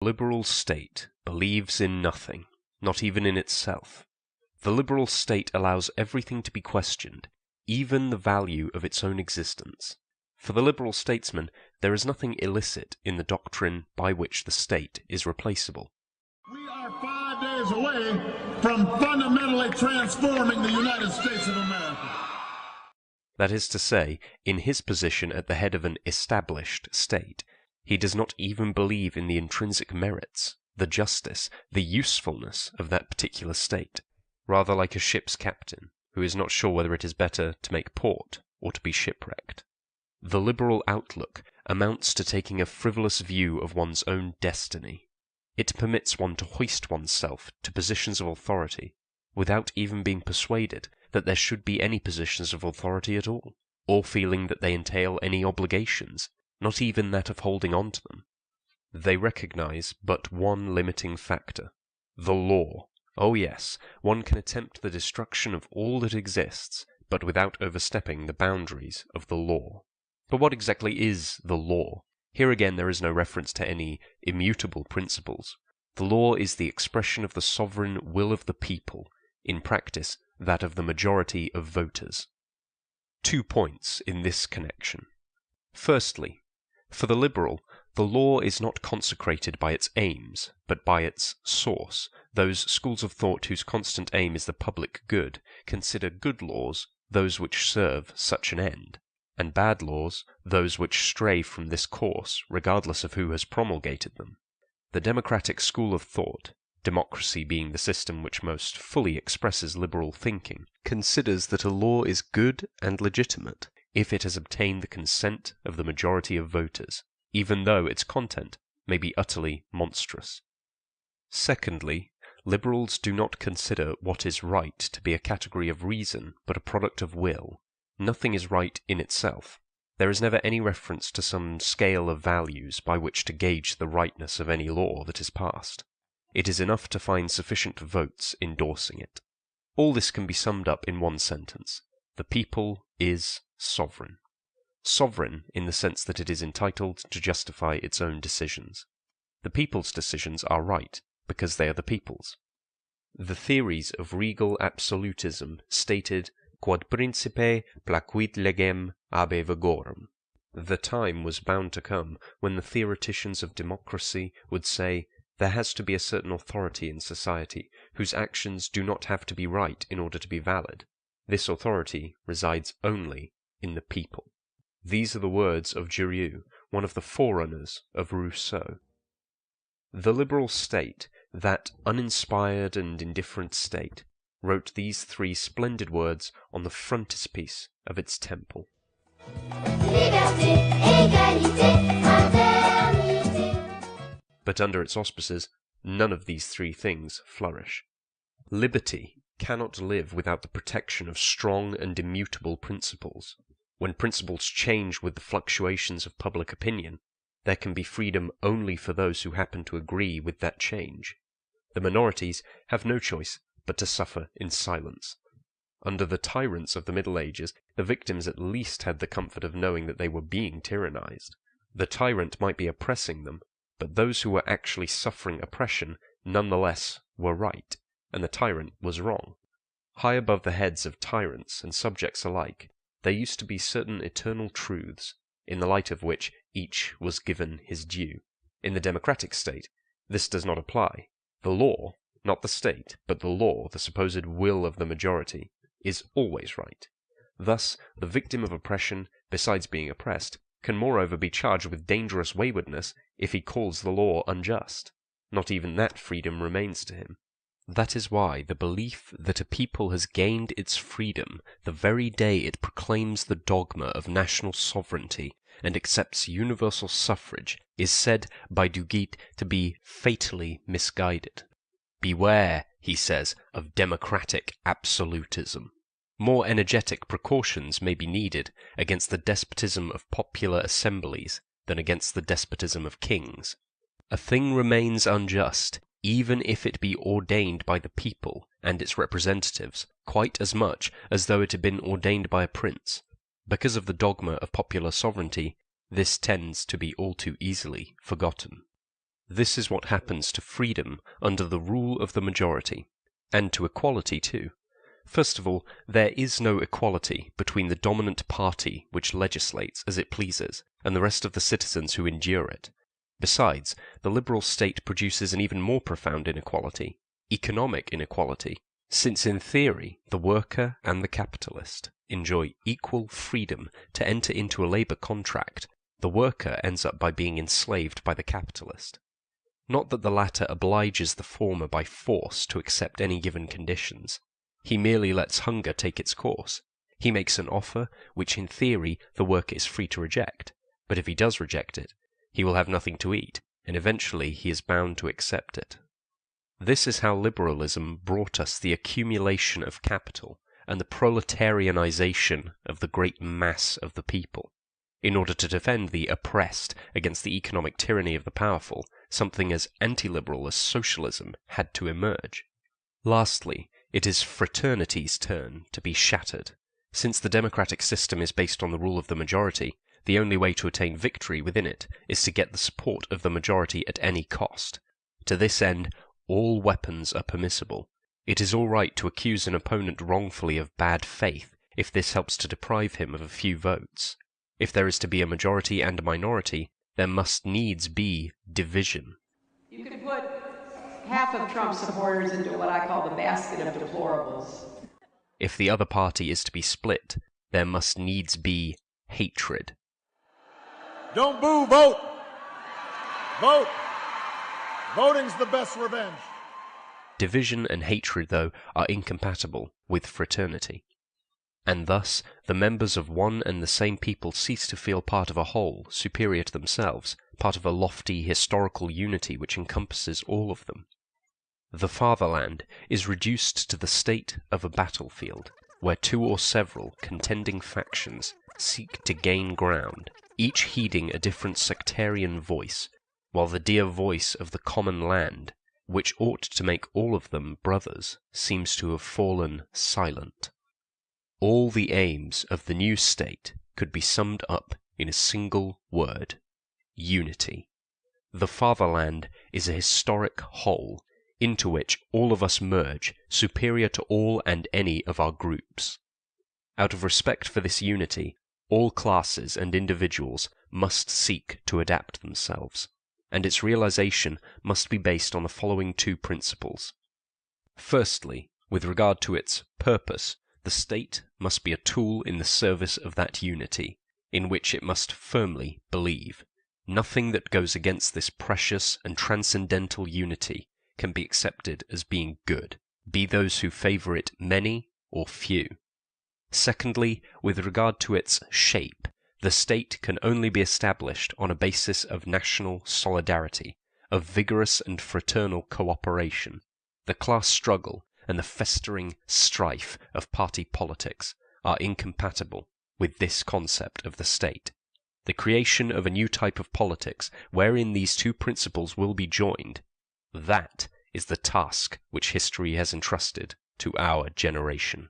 liberal state believes in nothing, not even in itself. The liberal state allows everything to be questioned, even the value of its own existence. For the liberal statesman, there is nothing illicit in the doctrine by which the state is replaceable. We are 5 days away from fundamentally transforming the United States of America. That is to say, in his position at the head of an established state, he does not even believe in the intrinsic merits, the justice, the usefulness of that particular state, rather like a ship's captain, who is not sure whether it is better to make port or to be shipwrecked. The liberal outlook amounts to taking a frivolous view of one's own destiny. It permits one to hoist oneself to positions of authority, without even being persuaded that there should be any positions of authority at all, or feeling that they entail any obligations, not even that of holding on to them. They recognize but one limiting factor, the law. Oh yes, one can attempt the destruction of all that exists, but without overstepping the boundaries of the law. But what exactly is the law? Here again there is no reference to any immutable principles. The law is the expression of the sovereign will of the people, in practice that of the majority of voters. 2 points in this connection. Firstly, for the liberal, the law is not consecrated by its aims, but by its source. Those schools of thought whose constant aim is the public good consider good laws those which serve such an end, and bad laws those which stray from this course, regardless of who has promulgated them. The democratic school of thought, democracy being the system which most fully expresses liberal thinking, considers that a law is good and legitimate if it has obtained the consent of the majority of voters, even though its content may be utterly monstrous. Secondly, liberals do not consider what is right to be a category of reason, but a product of will. Nothing is right in itself. There is never any reference to some scale of values by which to gauge the rightness of any law that is passed. It is enough to find sufficient votes endorsing it. All this can be summed up in one sentence. The people is sovereign. Sovereign in the sense that it is entitled to justify its own decisions. The people's decisions are right, because they are the people's. The theories of regal absolutism stated quod principe placuit legem abe vigorum. The time was bound to come when the theoreticians of democracy would say, there has to be a certain authority in society, whose actions do not have to be right in order to be valid. This authority resides only in the people. These are the words of Jurieu, one of the forerunners of Rousseau. The liberal state, that uninspired and indifferent state, wrote these 3 splendid words on the frontispiece of its temple. Liberté, égalité, fraternité. But under its auspices, none of these 3 things flourish. Liberty cannot live without the protection of strong and immutable principles. When principles change with the fluctuations of public opinion, there can be freedom only for those who happen to agree with that change. The minorities have no choice but to suffer in silence. Under the tyrants of the Middle Ages, the victims at least had the comfort of knowing that they were being tyrannized. The tyrant might be oppressing them, but those who were actually suffering oppression nonetheless were right, and the tyrant was wrong. High above the heads of tyrants and subjects alike, there used to be certain eternal truths, in the light of which each was given his due. In the democratic state, this does not apply. The law, not the state, but the law, the supposed will of the majority, is always right. Thus, the victim of oppression, besides being oppressed, can moreover be charged with dangerous waywardness if he calls the law unjust. Not even that freedom remains to him. That is why the belief that a people has gained its freedom the very day it proclaims the dogma of national sovereignty and accepts universal suffrage is said by Duguit to be fatally misguided. Beware, he says, of democratic absolutism. More energetic precautions may be needed against the despotism of popular assemblies than against the despotism of kings. A thing remains unjust, even if it be ordained by the people and its representatives, quite as much as though it had been ordained by a prince. Because of the dogma of popular sovereignty, this tends to be all too easily forgotten. This is what happens to freedom under the rule of the majority, and to equality too. First of all, there is no equality between the dominant party which legislates as it pleases and the rest of the citizens who endure it. Besides, the liberal state produces an even more profound inequality, economic inequality, since in theory the worker and the capitalist enjoy equal freedom to enter into a labor contract, the worker ends up by being enslaved by the capitalist. Not that the latter obliges the former by force to accept any given conditions. He merely lets hunger take its course. He makes an offer which in theory the worker is free to reject, but if he does reject it, he will have nothing to eat, and eventually he is bound to accept it. This is how liberalism brought us the accumulation of capital and the proletarianization of the great mass of the people. In order to defend the oppressed against the economic tyranny of the powerful, something as anti-liberal as socialism had to emerge. Lastly, it is fraternity's turn to be shattered. Since the democratic system is based on the rule of the majority, the only way to attain victory within it is to get the support of the majority at any cost. To this end, all weapons are permissible. It is all right to accuse an opponent wrongfully of bad faith if this helps to deprive him of a few votes. If there is to be a majority and a minority, there must needs be division. You could put half of Trump's supporters into what I call the basket of deplorables. If the other party is to be split, there must needs be hatred. Don't boo, vote! Vote! Voting's the best revenge. Division and hatred, though, are incompatible with fraternity. And thus, the members of one and the same people cease to feel part of a whole, superior to themselves, part of a lofty historical unity which encompasses all of them. The fatherland is reduced to the state of a battlefield, where two or several contending factions seek to gain ground, each heeding a different sectarian voice, while the dear voice of the common land, which ought to make all of them brothers, seems to have fallen silent. All the aims of the new state could be summed up in a single word: unity. The fatherland is a historic whole, into which all of us merge, superior to all and any of our groups. Out of respect for this unity, all classes and individuals must seek to adapt themselves, and its realization must be based on the following two principles. Firstly, with regard to its purpose, the state must be a tool in the service of that unity, in which it must firmly believe. Nothing that goes against this precious and transcendental unity can be accepted as being good, be those who favor it many or few. Secondly, with regard to its shape, the state can only be established on a basis of national solidarity, of vigorous and fraternal cooperation. The class struggle and the festering strife of party politics are incompatible with this concept of the state. The creation of a new type of politics wherein these two principles will be joined, that is the task which history has entrusted to our generation.